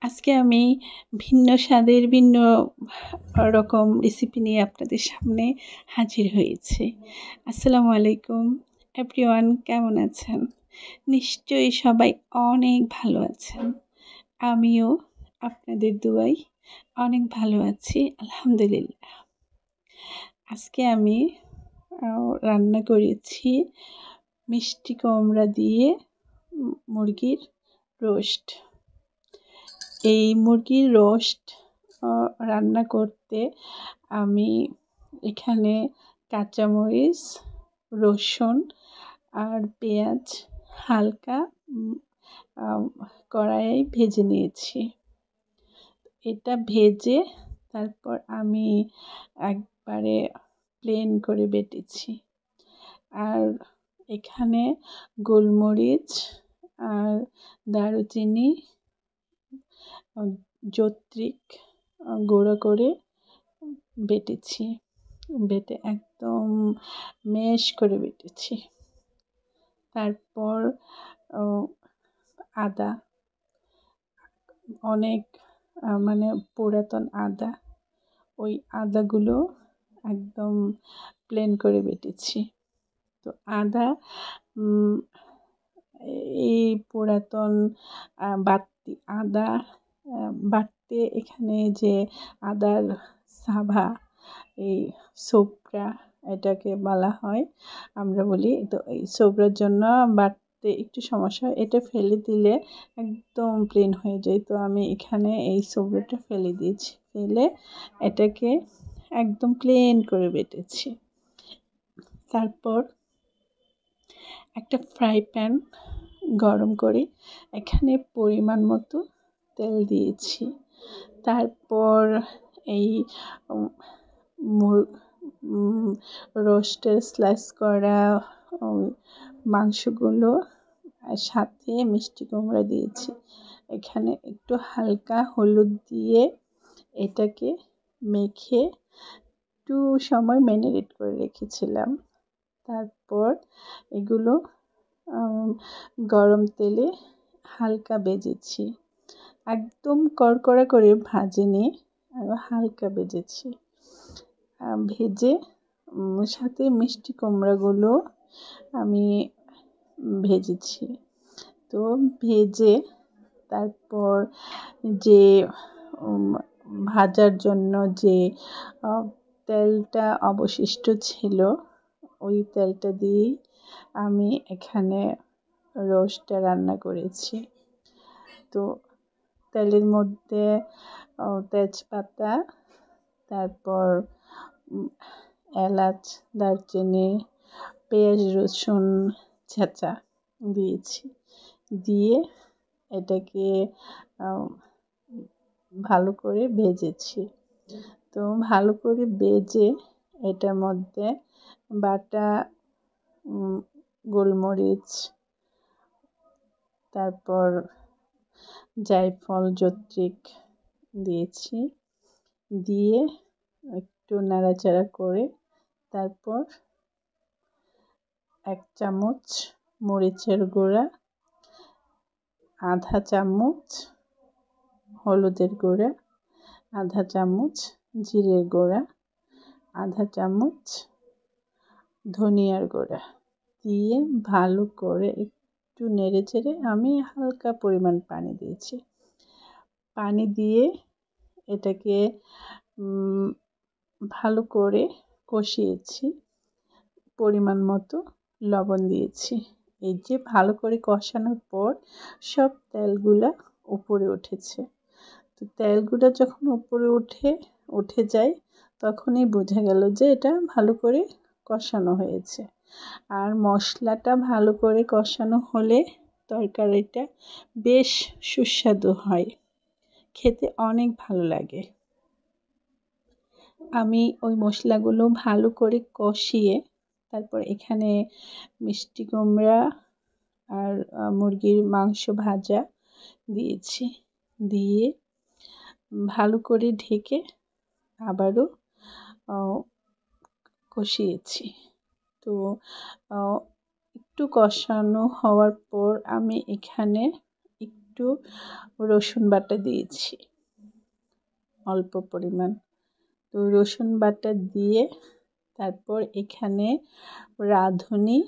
আজকে আমি ভিন্ন স্বাদের ভিন্ন রকম রেসিপি নিয়ে আপনাদের সামনে হাজির হয়েছি। আসসালামু আলাইকুম এভরিওয়ান, কেমন আছেন? নিশ্চয়ই সবাই অনেক ভালো আছেন। আমিও আপনাদের দোয়ায় অনেক ভালো আছি, আলহামদুলিল্লাহ। আজকে আমি রান্না করেছি মিষ্টি কুমড়া দিয়ে মুরগির রোস্ট। এই মুরগির রোস্ট রান্না করতে আমি এখানে কাঁচামরিচ, রসুন আর পেঁয়াজ হালকা কড়াইয়ে ভেজে নিয়েছি। এটা ভেজে তারপর আমি একবারে প্লেন করে বেটেছি। আর এখানে গোলমরিচ আর দারুচিনি, জত্রিক গুঁড়ো করে বেটেছি। বেটে একদম ম্যাশ করে বেটেছি। তারপর আদা, অনেক মানে পুরাতন আদা, ওই আদাগুলো একদম প্লেন করে বেটেছি। তো আদা এই পুরাতন বাটতি আদা বাটতে এখানে যে আদার সাভা, এই সোবরা এটাকে বলা হয়, আমরা বলি। তো এই সোবরার জন্য বাটতে একটু সমস্যা হয়, এটা ফেলে দিলে একদম প্লেন হয়ে যায়। তো আমি এখানে এই সোবরাটা ফেলে দিয়েছি, ফেলে এটাকে একদম প্লেন করে বেটেছি। তারপর একটা ফ্রাই প্যান গরম করে এখানে পরিমাণ মতো তেল দিয়েছি। তারপর এই রোস্টের স্লাইস করা মাংসগুলো সাথে মিষ্টি কুমড়া দিয়েছি। এখানে একটু হালকা হলুদ দিয়ে এটাকে মেখে একটু সময় ম্যারিনেট করে রেখেছিলাম। তারপর এগুলো গরম তেলে হালকা ভেজেছি, একদম কড়কড়া করে ভাজিনি, হালকা ভেজেছি। ভেজে সাথে মিষ্টি কুমড়াগুলো আমি ভেজেছি। তো ভেজে তারপর যে ভাজার জন্য যে তেলটা অবশিষ্ট ছিল, ওই তেলটা দিয়েই আমি এখানে রোস্টটা রান্না করেছি। তো তেলের মধ্যে তেজপাতা, তারপর এলাচ, দারচিনি, পেঁয়াজ রসুন ছেঁচা দিয়েছি। দিয়ে এটাকে ভালো করে ভেজেছি। তো ভালো করে ভেজে এটার মধ্যে বাটা গোলমরিচ, তারপর জায়ফল, জত্রিক দিয়েছি। দিয়ে একটু নাড়াচাড়া করে তারপর 1 চামচ মরিচের গুঁড়া, আধা চামচ হলুদের গুঁড়া, আধা চামচ জিরের গুঁড়া, আধা চামচ ধনিয়ার গুঁড়া দিয়ে ভালো করে একটু নেড়েচেড়ে আমি হালকা পরিমাণ পানি দিয়েছি। পানি দিয়ে এটাকে ভালো করে কষিয়েছি। পরিমাণ মতো লবণ দিয়েছি। এই যে ভালো করে কষানোর পর সব তেলগুলা উপরে উঠেছে। তো তেলগুলো যখন উপরে উঠে যায়, তখনই বোঝা গেল যে এটা ভালো করে কষানো হয়েছে। আর মশলাটা ভালো করে কষানো হলে তরকারিটা বেশ সুস্বাদু হয়, খেতে অনেক ভালো লাগে। আমি ওই মশলাগুলো ভালো করে কষিয়ে তারপর এখানে মিষ্টি কুমড়া আর মুরগির মাংস ভাজা দিয়েছি। দিয়ে ভালো করে ঢেকে আবারও কষিয়েছি। তো একটু কষানো হওয়ার পর আমি এখানে একটু রসুন বাটা দিয়েছি অল্প পরিমাণ। তো রসুন বাটা দিয়ে তারপর এখানে রাঁধুনি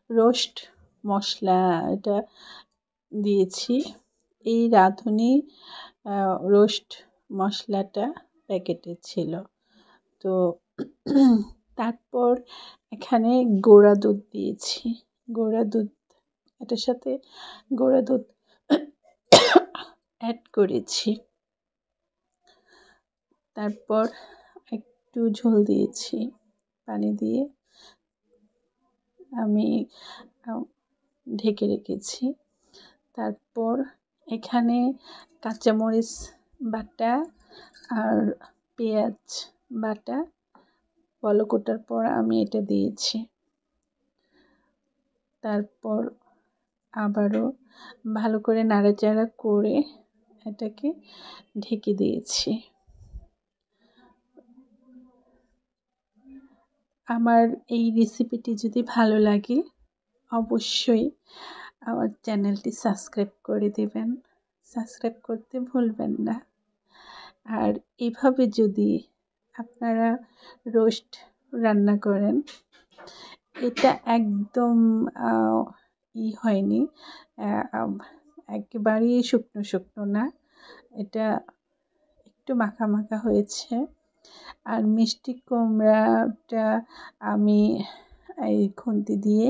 রোস্ট মশলা এটা দিয়েছি। এই রাঁধুনি রোস্ট মশলাটা প্যাকেটে ছিল। তো তারপর এখানে গুঁড়া দুধ দিয়েছি। গুঁড়া দুধ এটার সাথে গুঁড়া দুধ অ্যাড করেছি। তারপর একটু ঝোল দিয়েছি পানি দিয়ে আমি ঢেকে রেখেছি। তারপর এখানে কাঁচামরিচ বাটা আর পেঁয়াজ বাটা বলক ওঠার পর আমি এটা দিয়েছি। তারপর আবারও ভালো করে নাড়াচাড়া করে এটাকে ঢেকে দিয়েছি। আমার এই রেসিপিটি যদি ভালো লাগে অবশ্যই আমার চ্যানেলটি সাবস্ক্রাইব করে দেবেন। সাবস্ক্রাইব করতে ভুলবেন না। আর এভাবে যদি আপনারা রোস্ট রান্না করেন, এটা একদম হয়নি, একেবারেই শুকনো শুকনো না, এটা একটু মাখা মাখা হয়েছে। আর মিষ্টি কুমড়াটা আমি এই খুন্তি দিয়ে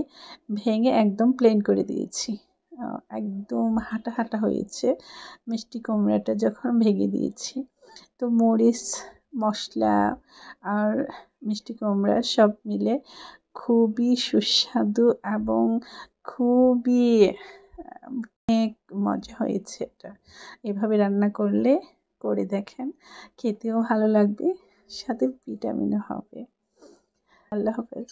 ভেঙে একদম প্লেন করে দিয়েছি। একদম হাঁটা হাঁটা হয়েছে মিষ্টি কুমড়াটা যখন ভেঙে দিয়েছি। তো মরিচ মশলা আর মিষ্টি কুমড়া সব মিলে খুবই সুস্বাদু এবং খুবই অনেক মজা হয়েছে এটা। এভাবে রান্না করে দেখেন, খেতেও ভালো লাগবে, সাথে ভিটামিনও হবে। আল্লাহ হাফেজ।